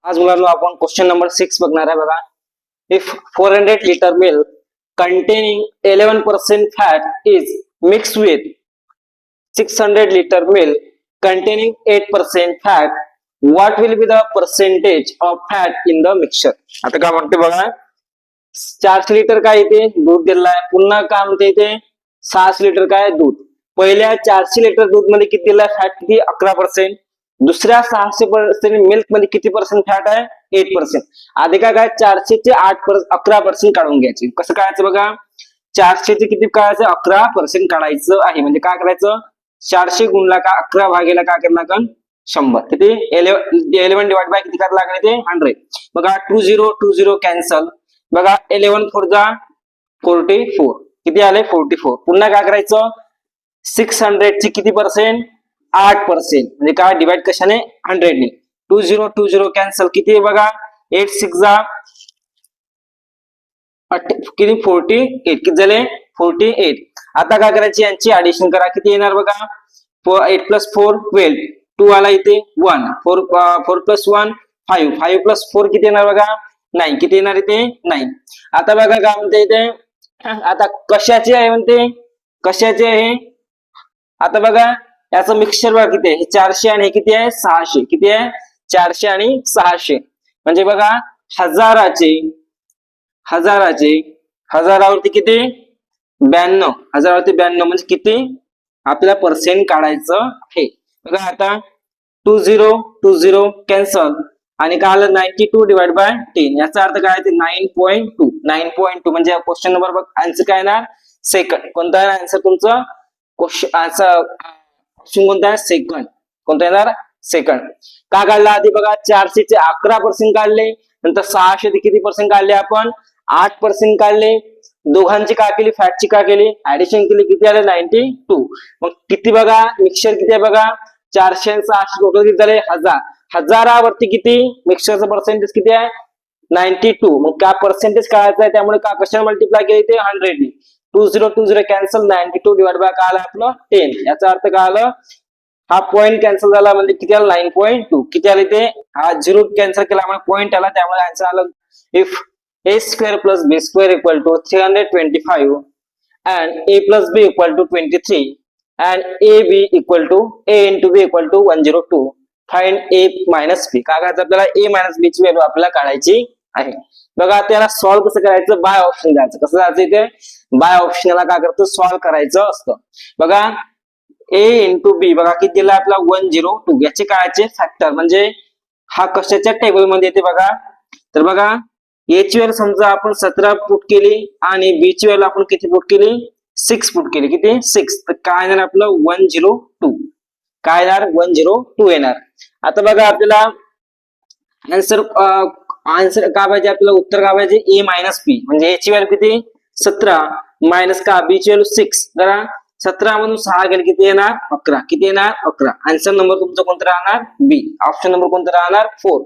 आज मुलांनो आपण क्वेश्चन नंबर 6 बघणार आहे बघा. If 400 litre milk containing 11% fat is mixed with 600 liter milk containing 8% fat, what will be the percentage of fat in the mixture? आता काय म्हणते बघा, 400 लिटर काय येते दूध दिलेलं आहे. पुन्हा काय म्हणते इथे 600 लिटर काय दूध. पहिल्या 400 लिटर दूध मध्ये किती दिलाय फॅट, किती 11%. दुसऱ्या 600% मिल्क मध्ये किती पर्सेंट फॅट आहे, 8%. आधी काय 400 चे 11% काढून घ्यायचे. कसं काढायचं बघा, 400 चे किती काढायचं, 11% काढायचं आहे. म्हणजे काय करायचं, 400 गुणला का 11 भागेला काय करणार का 100. किती 11 डिवाइड बाय किती करायला लागले ते 100. बघा 20 कॅन्सल. बघा 11 4 जा 44, किती आले 44. पुन्हा काय करायचं, 600 ची किती पर्सेंट, 8%. म्हणजे काय डिवाइड कशाने 100 ने. 20 कॅन्सल, किती बघा 8 6 जा किती 48, किती झाले 48. आता काय करायची, यांची ऍडिशन करा. किती येणार बघा, 8 + 4 12. 2 आला इथे 1. 4 + 1 5. 5 + 4 किती येणार बघा 9. किती येणार इथे 9. आता बघा काय म्हणते इथे, आता कशाचे आहे म्हणते, कशाचे आहे. आता बघा याचं मिक्सचर बघा किती आहे, हे 400 आणि हे किती आहे 600. किती आहे 400 आणि 600. म्हणजे बघा हजारावरती किती 92. हजारावरती 92 म्हणजे किती आपल्याला पर्सेंट काढायचं आहे. बघा आता 20 कॅन्सल आणि काय आलं 92 डिवाइड बाय 10. याचा अर्थ काय आहे 9.2. 9.2 म्हणजे क्वेश्चन नंबर बघ आन्सर काय येणार सेकंड. कोणता आहे आन्सर तुमचं, क्वेश्चन आन्सर ऑप्शन कोणता आहे सेकंड. कोणता येणार सेकंड. का काढला आधी बघा, 400 चे 11% काढले, नंतर 600 चे किती पर्सेंट काढले आपण 8% काढले. दोघांची काय केली, फॅटची काय केली ऍडिशन केली, किती आले 92. मग किती बघा मिक्सचर किती आहे बघा, 400 आणि 600 टोटल किती झाले 1000. हजारावरती किती मिक्सचरचं पर्सेंटेज किती आहे 92. मग काय पर्सेंटेज काढायचं आहे, त्यामुळे का कशाने मल्टिप्लाय केले ते 100 ने. 20 कॅन्सल, 92 डिवाइड बाय काय आलं आपलं 10. याचा अर्थ काय आलं, हा पॉइंट कॅन्सल झाला म्हणजे किती आलं 9.2. किती आले ते, हा 0 कॅन्सल केल्यामुळे पॉइंट आला, त्यामुळे आन्सर आलं if a² + b² = 325 and a + b = 23 and ab = a × b = 102, find a - b. काय करायचं आपल्याला a - b ची व्हॅल्यू आपल्याला काढायची आहे. बघा त्याला सॉल्व्ह कसं करायचं, बाय ऑप्शन द्यायचं. कसं जायचं इथे बाय ऑप्शनला काय करतो सॉल्व्ह करायचं असतं. बघा a × b बघा किती दिला आपला 102. याचे काढायचे फॅक्टर, म्हणजे हा कशाच्या टेबल मध्ये येते बघा. तर बघा a ची व्हॅल्यू समजा आपण 17 पुट केली आणि b ची व्हॅल्यू आपण किती पुट केली 6 पुट केली. किती 6. तर काय येणार आपलं 102. काय येणार 102 येणार. आता बघा आपल्याला आन्सर काय पाहिजे, आपल्याला उत्तर काय पाहिजे a - b. म्हणजे a ची व्हॅल्यू किती 17 मायनस का b ची व्हॅल्यू 6. जरा 17 मधून 6 गेले किती येणार 11. किती येणार 11. आन्सर नंबर तुमचा कोणता राहणार बी. ऑप्शन नंबर कोणता राहणार 4.